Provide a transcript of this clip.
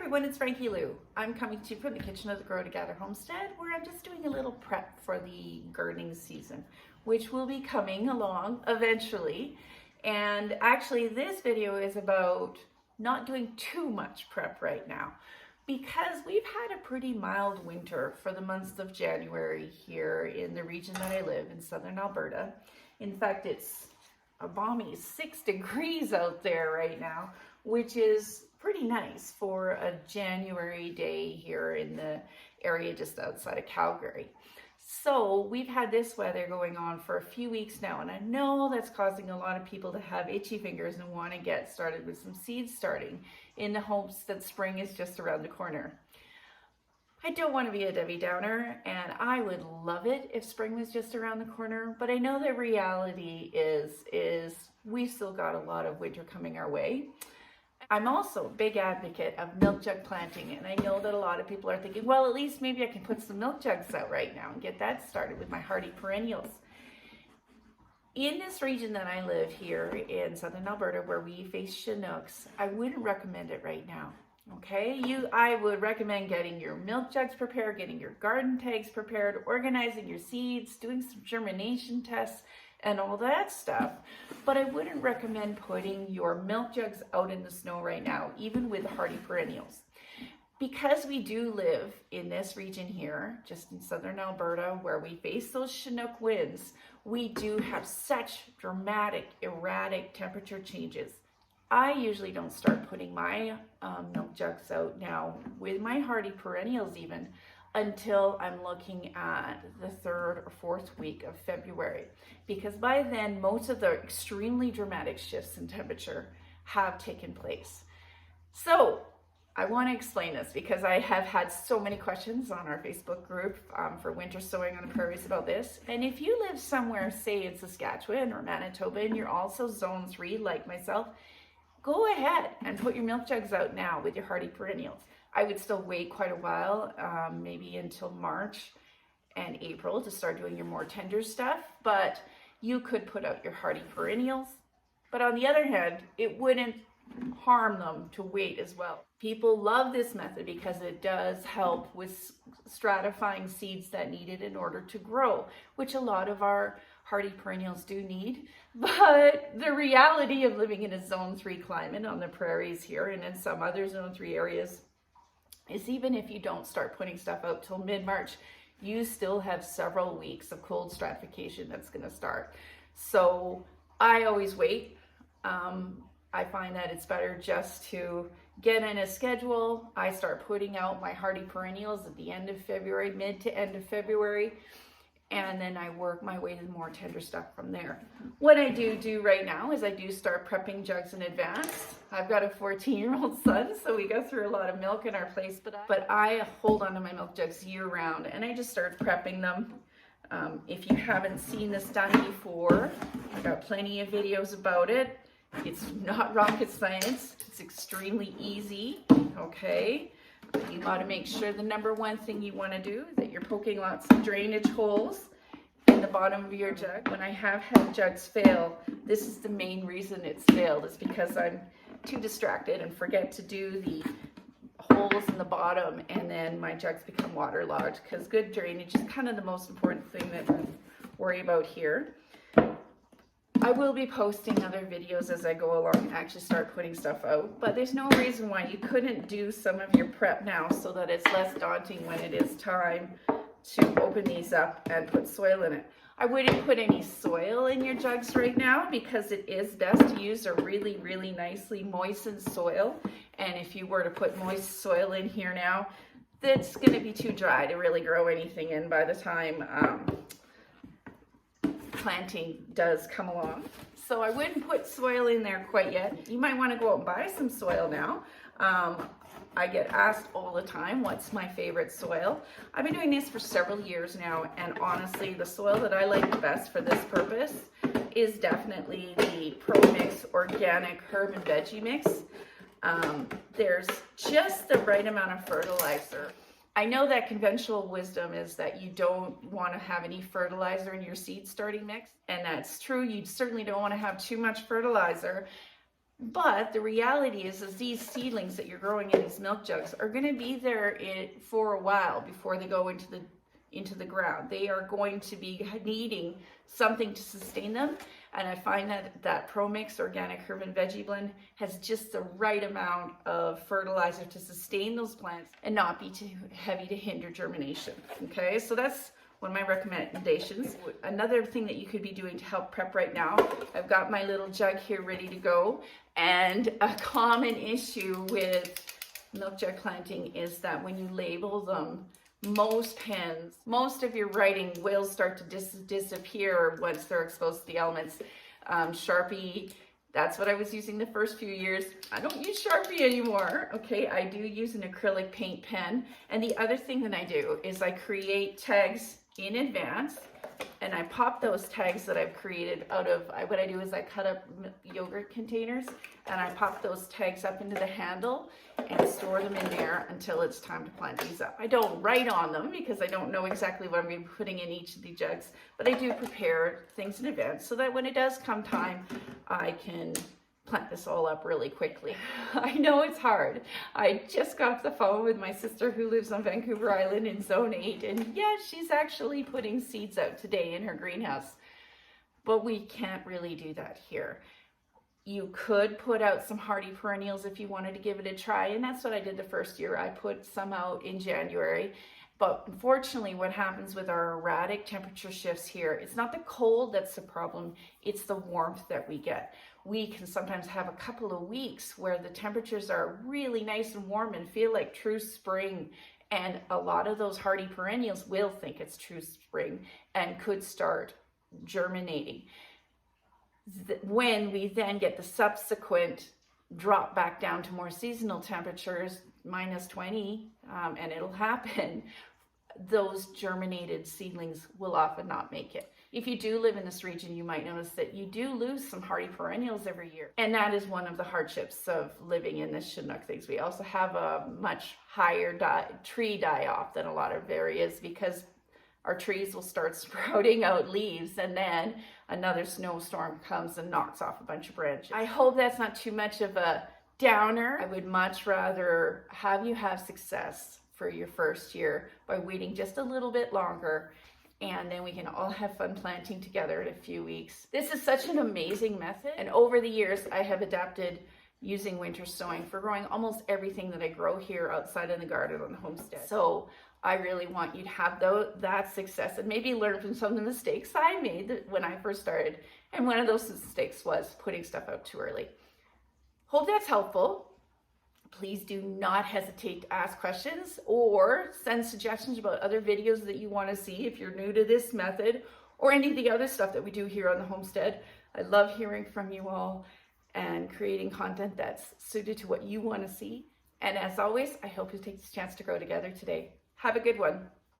everyone, it's Frankie-Lou. I'm coming to you from the kitchen of the Grow Together homestead, where I'm just doing a little prep for the gardening season, which will be coming along eventually. And actually this video is about not doing too much prep right now, because we've had a pretty mild winter for the months of January here in the region that I live in, Southern Alberta. In fact, it's a balmy 6 degrees out there right now, which is pretty nice for a January day here in the area just outside of Calgary. So we've had this weather going on for a few weeks now, and I know that's causing a lot of people to have itchy fingers and want to get started with some seeds starting in the hopes that spring is just around the corner. I don't want to be a Debbie Downer, and I would love it if spring was just around the corner, but I know the reality is we've still got a lot of winter coming our way. I'm also a big advocate of milk jug planting, and I know that a lot of people are thinking, well, at least maybe I can put some milk jugs out right now and get that started with my hardy perennials. In this region that I live here in Southern Alberta, where we face Chinooks, I wouldn't recommend it right now. Okay, I would recommend getting your milk jugs prepared, getting your garden tags prepared, organizing your seeds, doing some germination tests, and all that stuff. But I wouldn't recommend putting your milk jugs out in the snow right now, even with hardy perennials. Because we do live in this region here, just in Southern Alberta, where we face those Chinook winds, we do have such dramatic, erratic temperature changes. I usually don't start putting my milk jugs out now with my hardy perennials even until I'm looking at the 3rd or 4th week of February, because by then most of the extremely dramatic shifts in temperature have taken place. So I want to explain this because I have had so many questions on our Facebook group for Wintersowing on the Prairies about this. And if you live somewhere, say in Saskatchewan or Manitoba, and you're also zone 3 like myself, go ahead and put your milk jugs out now with your hardy perennials. I would still wait quite a while, maybe until March and April to start doing your more tender stuff, but you could put out your hardy perennials. But on the other hand, it wouldn't harm them to wait as well. People love this method because it does help with stratifying seeds that need it in order to grow, which a lot of our hardy perennials do need. But the reality of living in a zone 3 climate on the prairies here and in some other zone 3 areas is even if you don't start putting stuff out till mid-March, you still have several weeks of cold stratification that's going to start. So I always wait. I find that it's better just to get in a schedule. I start putting out my hardy perennials at the end of February, mid to end of February, and then I work my way to more tender stuff from there. What I do right now is I do start prepping jugs in advance. I've got a 14-year-old son, so we go through a lot of milk in our place, but I hold on to my milk jugs year round, and I just start prepping them. If you haven't seen this done before, I've got plenty of videos about it. It's not rocket science. It's extremely easy, okay? You want to make sure the number one thing you want to do is that you're poking lots of drainage holes in the bottom of your jug. When I have had jugs fail, this is the main reason it's failed, is because I'm too distracted and forget to do the holes in the bottom, and then my jugs become waterlogged, because good drainage is kind of the most important thing that we worry about here. I will be posting other videos as I go along and actually start putting stuff out, but there's no reason why you couldn't do some of your prep now so that it's less daunting when it is time to open these up and put soil in it. I wouldn't put any soil in your jugs right now because it is best to use a really, really nicely moistened soil. And if you were to put moist soil in here now, that's going to be too dry to really grow anything in by the time planting does come along. So I wouldn't put soil in there quite yet. You might want to go out and buy some soil now. I get asked all the time, what's my favorite soil? I've been doing this for several years now, and honestly, the soil that I like the best for this purpose is definitely the Pro Mix Organic Herb and Veggie Mix. There's just the right amount of fertilizer. I know that conventional wisdom is that you don't want to have any fertilizer in your seed starting mix, and that's true. You certainly don't want to have too much fertilizer, But the reality is these seedlings that you're growing in these milk jugs are going to be there for a while before they go into the ground. They are going to be needing something to sustain them. And I find that ProMix Organic Herb and Veggie Blend has just the right amount of fertilizer to sustain those plants and not be too heavy to hinder germination. Okay, so that's one of my recommendations. Another thing that you could be doing to help prep right now, I've got my little jug here ready to go. And a common issue with milk jug planting is that when you label them, most pens, most of your writing will start to disappear once they're exposed to the elements. Sharpie, that's what I was using the first few years. I don't use Sharpie anymore. Okay, I do use an acrylic paint pen. And the other thing that I do is I create tags in advance, and I pop those tags that I've created out of, what I do is I cut up yogurt containers and I pop those tags up into the handle and store them in there until it's time to plant these up. I don't write on them because I don't know exactly what I'm going to be putting in each of the jugs, but I do prepare things in advance so that when it does come time, I can plant this all up really quickly. I know it's hard. I just got off the phone with my sister who lives on Vancouver Island in Zone 8, and yeah, she's actually putting seeds out today in her greenhouse. But we can't really do that here. You could put out some hardy perennials if you wanted to give it a try, and that's what I did the first year. I put some out in January. But unfortunately, what happens with our erratic temperature shifts here, it's not the cold that's the problem, it's the warmth that we get. We can sometimes have a couple of weeks where the temperatures are really nice and warm and feel like true spring. And a lot of those hardy perennials will think it's true spring and could start germinating. When we then get the subsequent drop back down to more seasonal temperatures, minus 20, and it'll happen, those germinated seedlings will often not make it. If you do live in this region, you might notice that you do lose some hardy perennials every year. And that is one of the hardships of living in this Chinook things. We also have a much higher tree die-off than a lot of areas because our trees will start sprouting out leaves and then another snowstorm comes and knocks off a bunch of branches. I hope that's not too much of a downer. I would much rather have you have success for your first year by waiting just a little bit longer, and then we can all have fun planting together in a few weeks. This is such an amazing method, and over the years I have adapted using Wintersowing for growing almost everything that I grow here outside in the garden on the homestead. So I really want you to have that success and maybe learn from some of the mistakes I made when I first started. And one of those mistakes was putting stuff out too early. Hope that's helpful. Please do not hesitate to ask questions or send suggestions about other videos that you want to see if you're new to this method or any of the other stuff that we do here on the homestead. I love hearing from you all and creating content that's suited to what you want to see. And as always, I hope you take this chance to grow together today. Have a good one.